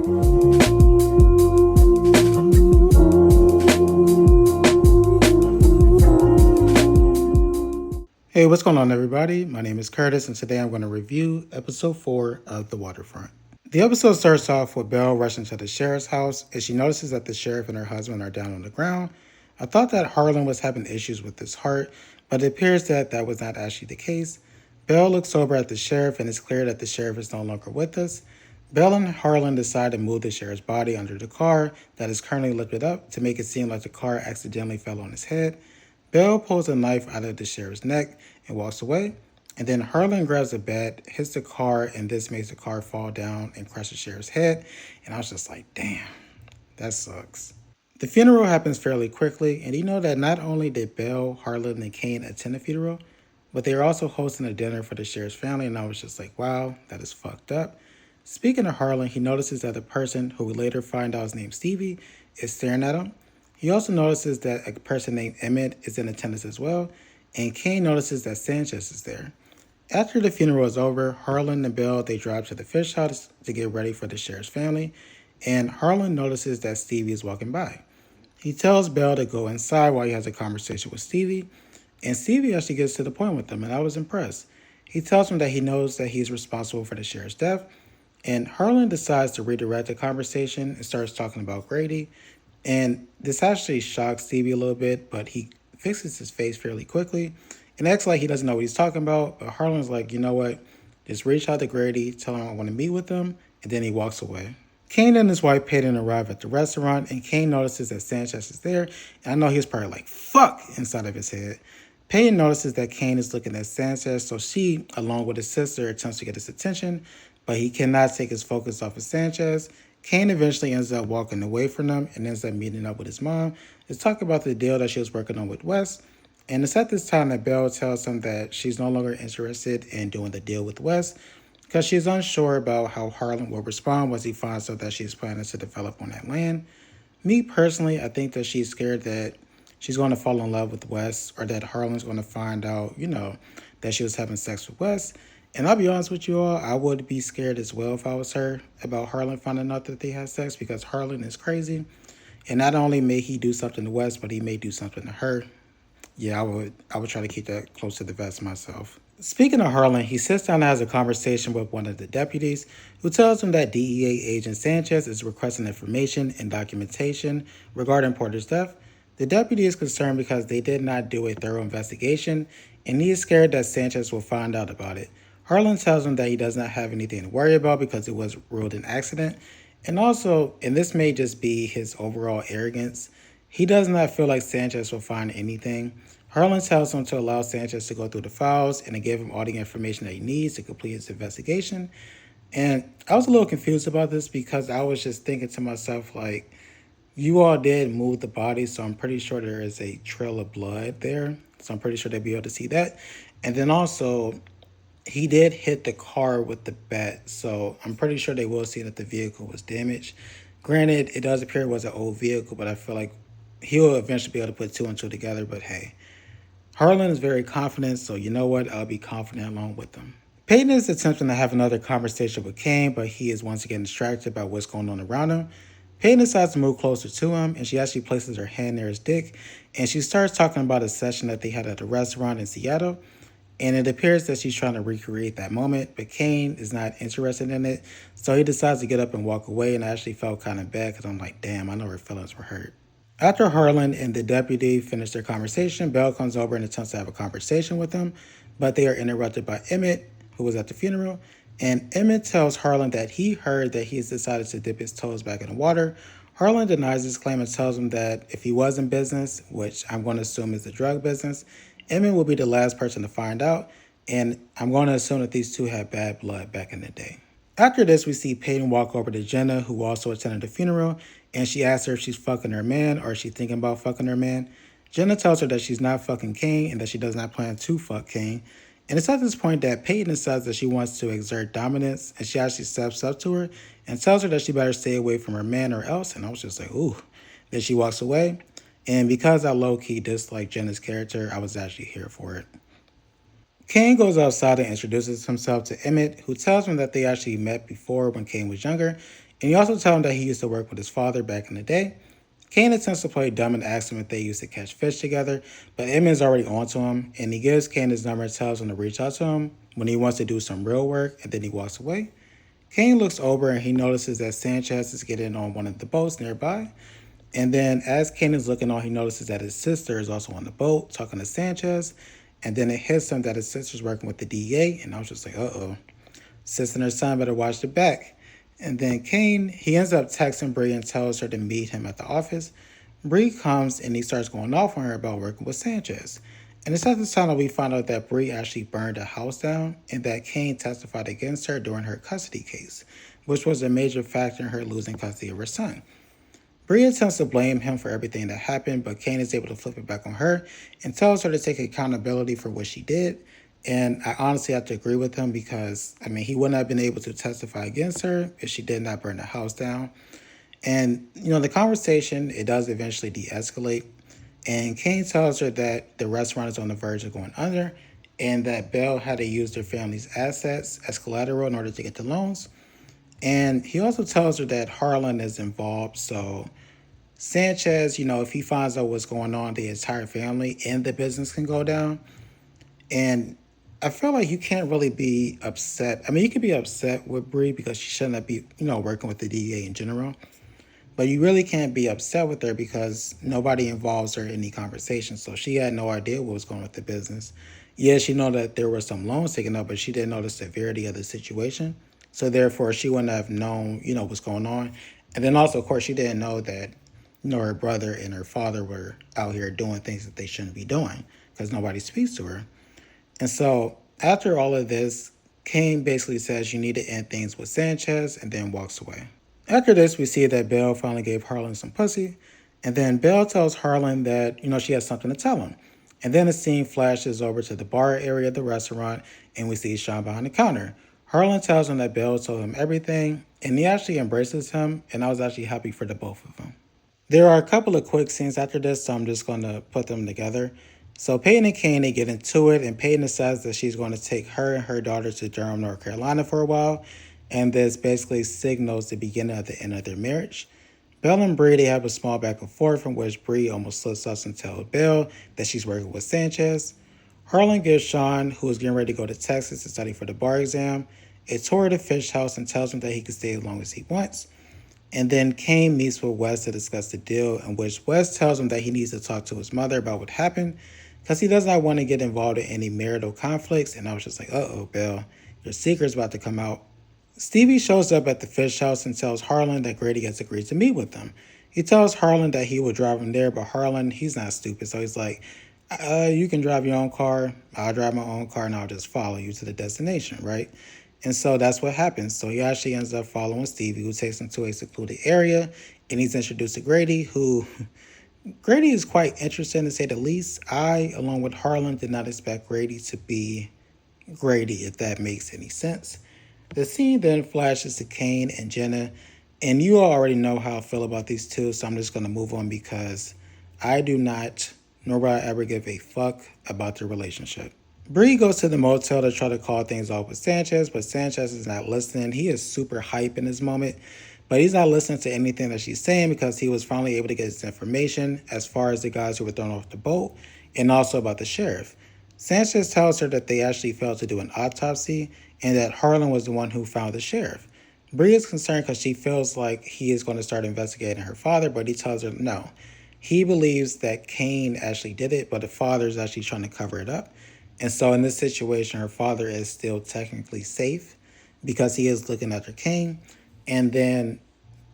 Hey, what's going on, everybody? My name is Curtis, and today I'm going to review episode 4 of The Waterfront. The episode starts off with Belle rushing to the sheriff's house as she notices that the sheriff and her husband are down on the ground. I thought that Harlan was having issues with his heart, but it appears that that was not actually the case. Belle looks over at the sheriff, and it's clear that the sheriff is no longer with us. Belle and Harlan decide to move the sheriff's body under the car that is currently lifted up to make it seem like the car accidentally fell on his head. Belle pulls a knife out of the sheriff's neck and walks away. And then Harlan grabs a bat, hits the car, and this makes the car fall down and crush the sheriff's head. And I was just like, damn, that sucks. The funeral happens fairly quickly, and you know that not only did Belle, Harlan, and Kane attend the funeral, but they were also hosting a dinner for the sheriff's family, and I was just like, wow, that is fucked up. Speaking of Harlan, he notices that the person who we later find out is named Stevie is staring at him. He also notices that a person named Emmett is in attendance as well, and Kane notices that Sanchez is there. After the funeral is over, Harlan and Belle, they drive to the fish house to get ready for the sheriff's family, and Harlan notices that Stevie is walking by. He tells Belle to go inside while he has a conversation with Stevie, and Stevie actually gets to the point with him, and I was impressed. He tells him that he knows that he's responsible for the sheriff's death, and Harlan decides to redirect the conversation and starts talking about Grady. And this actually shocks Stevie a little bit, but he fixes his face fairly quickly and acts like he doesn't know what he's talking about. But Harlan's like, you know what? Just reach out to Grady, tell him I want to meet with him, and then he walks away. Kane and his wife Peyton arrive at the restaurant, and Kane notices that Sanchez is there, and I know he's probably like, fuck, inside of his head. Peyton notices that Kane is looking at Sanchez, so she, along with his sister, attempts to get his attention, but he cannot take his focus off of Sanchez. Kane eventually ends up walking away from them and ends up meeting up with his mom to talk about the deal that she was working on with Wes. And it's at this time that Belle tells him that she's no longer interested in doing the deal with Wes because she's unsure about how Harlan will respond once he finds out that she's planning to develop on that land. Me personally, I think that she's scared that she's going to fall in love with Wes or that Harlan's going to find out, that she was having sex with Wes. And I'll be honest with you all, I would be scared as well if I was her about Harlan finding out that they had sex because Harlan is crazy. And not only may he do something to Wes, but he may do something to her. Yeah, I would try to keep that close to the vest myself. Speaking of Harlan, he sits down and has a conversation with one of the deputies who tells him that DEA agent Sanchez is requesting information and documentation regarding Porter's death. The deputy is concerned because they did not do a thorough investigation, and he is scared that Sanchez will find out about it. Harlan tells him that he does not have anything to worry about because it was ruled an accident. And also, and this may just be his overall arrogance, he does not feel like Sanchez will find anything. Harlan tells him to allow Sanchez to go through the files and to give him all the information that he needs to complete his investigation. And I was a little confused about this because I was just thinking to myself, like, you all did move the body, so I'm pretty sure there is a trail of blood there. So I'm pretty sure they'll be able to see that. And then also, he did hit the car with the bat, so I'm pretty sure they will see that the vehicle was damaged. Granted, it does appear it was an old vehicle, but I feel like he'll eventually be able to put two and two together. But hey, Harlan is very confident, so you know what? I'll be confident along with him. Peyton is attempting to have another conversation with Kane, but he is once again distracted by what's going on around him. Peyton decides to move closer to him, and she actually places her hand near his dick, and she starts talking about a session that they had at a restaurant in Seattle. And it appears that she's trying to recreate that moment, but Kane is not interested in it. So he decides to get up and walk away, and I actually felt kind of bad because I'm like, damn, I know her feelings were hurt. After Harlan and the deputy finish their conversation, Belle comes over and attempts to have a conversation with them, but they are interrupted by Emmett, who was at the funeral. And Emmett tells Harlan that he heard that he has decided to dip his toes back in the water. Harlan denies this claim and tells him that if he was in business, which I'm going to assume is the drug business, Emmett will be the last person to find out, and I'm going to assume that these two had bad blood back in the day. After this, we see Peyton walk over to Jenna, who also attended the funeral, and she asks her if she's fucking her man or is she thinking about fucking her man. Jenna tells her that she's not fucking Kane and that she does not plan to fuck Kane. And it's at this point that Peyton decides that she wants to exert dominance, and she actually steps up to her and tells her that she better stay away from her man or else. And I was just like, ooh. Then she walks away. And because I low-key dislike Jenna's character, I was actually here for it. Kane goes outside and introduces himself to Emmett, who tells him that they actually met before when Kane was younger, And he also tells him that he used to work with his father back in the day. Kane attempts to play dumb and asks him if they used to catch fish together, but Emmons already onto him, and he gives Kane his number and tells him to reach out to him when he wants to do some real work, and then he walks away. Kane looks over and he notices that Sanchez is getting on one of the boats nearby. And then as Kane is looking on, he notices that his sister is also on the boat talking to Sanchez. And then it hits him that his sister's working with the DEA. And I was just like, uh-oh. Sister and her son better watch their back. And then Kane, he ends up texting Bree and tells her to meet him at the office. Bree comes and he starts going off on her about working with Sanchez. And it's at this time that we find out that Bree actually burned a house down and that Kane testified against her during her custody case, which was a major factor in her losing custody of her son. Bree attempts to blame him for everything that happened, but Kane is able to flip it back on her and tells her to take accountability for what she did. And I honestly have to agree with him because, he wouldn't have been able to testify against her if she did not burn the house down. And, the conversation, it does eventually de-escalate. And Kane tells her that the restaurant is on the verge of going under and that Bell had to use their family's assets as collateral in order to get the loans. And he also tells her that Harlan is involved. So Sanchez, if he finds out what's going on, the entire family and the business can go down. And I feel like you can't really be upset. You could be upset with Bree because she shouldn't be, working with the DEA in general. But you really can't be upset with her because nobody involves her in any conversation. So she had no idea what was going on with the business. Yeah, she know that there were some loans taken up, but she didn't know the severity of the situation. So therefore, she wouldn't have known, what's going on. And then also, of course, she didn't know that, her brother and her father were out here doing things that they shouldn't be doing because nobody speaks to her. And so after all of this, Kane basically says you need to end things with Sanchez and then walks away. After this, we see that Belle finally gave Harlan some pussy, and then Belle tells Harlan that, she has something to tell him. And then the scene flashes over to the bar area of the restaurant, and we see Sean behind the counter. Harlan tells him that Belle told him everything, and he actually embraces him, and I was actually happy for the both of them. There are a couple of quick scenes after this, so I'm just going to put them together. So Peyton and Kane, they get into it, and Peyton says that she's going to take her and her daughter to Durham, North Carolina for a while, and this basically signals the beginning of the end of their marriage. Belle and Bree, they have a small back and forth in which Bree almost slips up and tells Belle that she's working with Sanchez. Harlan gives Sean, who is getting ready to go to Texas to study for the bar exam, a tour of the fish house and tells him that he can stay as long as he wants. And then Kane meets with Wes to discuss the deal, in which Wes tells him that he needs to talk to his mother about what happened because he does not want to get involved in any marital conflicts. And I was just like, uh-oh, Belle, your secret's about to come out. Stevie shows up at the fish house and tells Harlan that Grady has agreed to meet with them. He tells Harlan that he will drive him there, but Harlan, he's not stupid. So he's like, you can drive your own car, I'll drive my own car, and I'll just follow you to the destination, right? And so that's what happens. So he actually ends up following Stevie, who takes him to a secluded area, and he's introduced to Grady, who Grady is quite interesting to say the least. I, along with Harlan, did not expect Grady to be Grady, if that makes any sense. The scene then flashes to Kane and Jenna, and you all already know how I feel about these two, so I'm just going to move on because I do not, nor will I ever give a fuck about their relationship. Bree goes to the motel to try to call things off with Sanchez, but Sanchez is not listening. He is super hype in this moment, but he's not listening to anything that she's saying because he was finally able to get his information as far as the guys who were thrown off the boat and also about the sheriff. Sanchez tells her that they actually failed to do an autopsy and that Harlan was the one who found the sheriff. Bree is concerned because she feels like he is going to start investigating her father, but he tells her no. He believes that Kane actually did it, but the father is actually trying to cover it up. And so in this situation, her father is still technically safe because he is looking after Kane. And then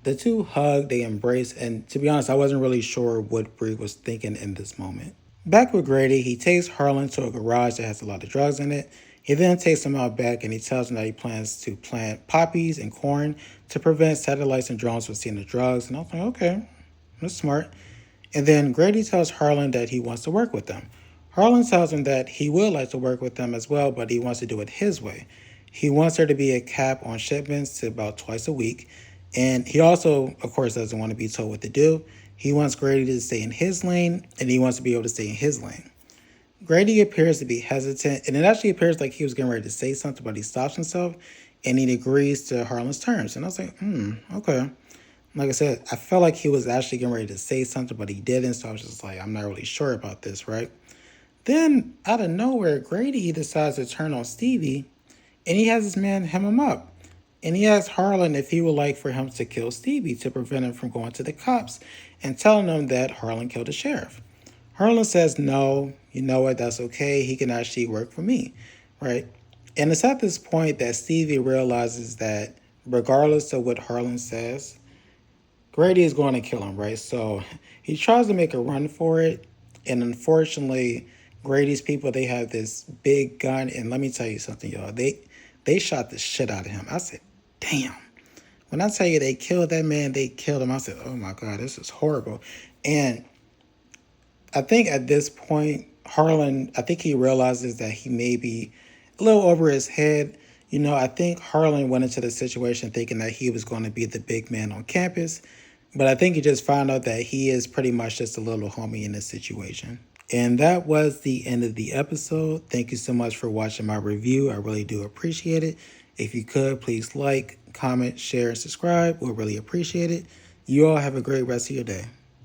the two hug, they embrace, and to be honest, I wasn't really sure what Bree was thinking in this moment. Back with Grady, he takes Harlan to a garage that has a lot of drugs in it. He then takes him out back and he tells him that he plans to plant poppies and corn to prevent satellites and drones from seeing the drugs. And I was like, okay, that's smart. And then Grady tells Harlan that he wants to work with them. Harlan tells him that he would like to work with them as well, but he wants to do it his way. He wants there to be a cap on shipments to about twice a week. And he also, of course, doesn't want to be told what to do. He wants Grady to stay in his lane, and he wants to be able to stay in his lane. Grady appears to be hesitant, and it actually appears like he was getting ready to say something, but he stops himself. and he agrees to Harlan's terms. And I was like, okay. Like I said, I felt like he was actually getting ready to say something, but he didn't. So I was just like, I'm not really sure about this, right? Then, out of nowhere, Grady decides to turn on Stevie, and he has this man hem him up. And he asks Harlan if he would like for him to kill Stevie to prevent him from going to the cops and telling them that Harlan killed the sheriff. Harlan says, no, you know what, that's okay. He can actually work for me, right? And it's at this point that Stevie realizes that regardless of what Harlan says, Grady is going to kill him, right? So he tries to make a run for it. And unfortunately, Grady's people, they have this big gun. And let me tell you something, y'all. They shot the shit out of him. I said, damn. When I tell you they killed that man, they killed him. I said, oh my God, this is horrible. And I think at this point, Harlan, I think he realizes that he may be a little over his head. You know, I think Harlan went into the situation thinking that he was going to be the big man on campus. But I think he just found out that he is pretty much just a little homie in this situation. And that was the end of the episode. Thank you so much for watching my review. I really do appreciate it. If you could, please like, comment, share, and subscribe. We'll really appreciate it. You all have a great rest of your day.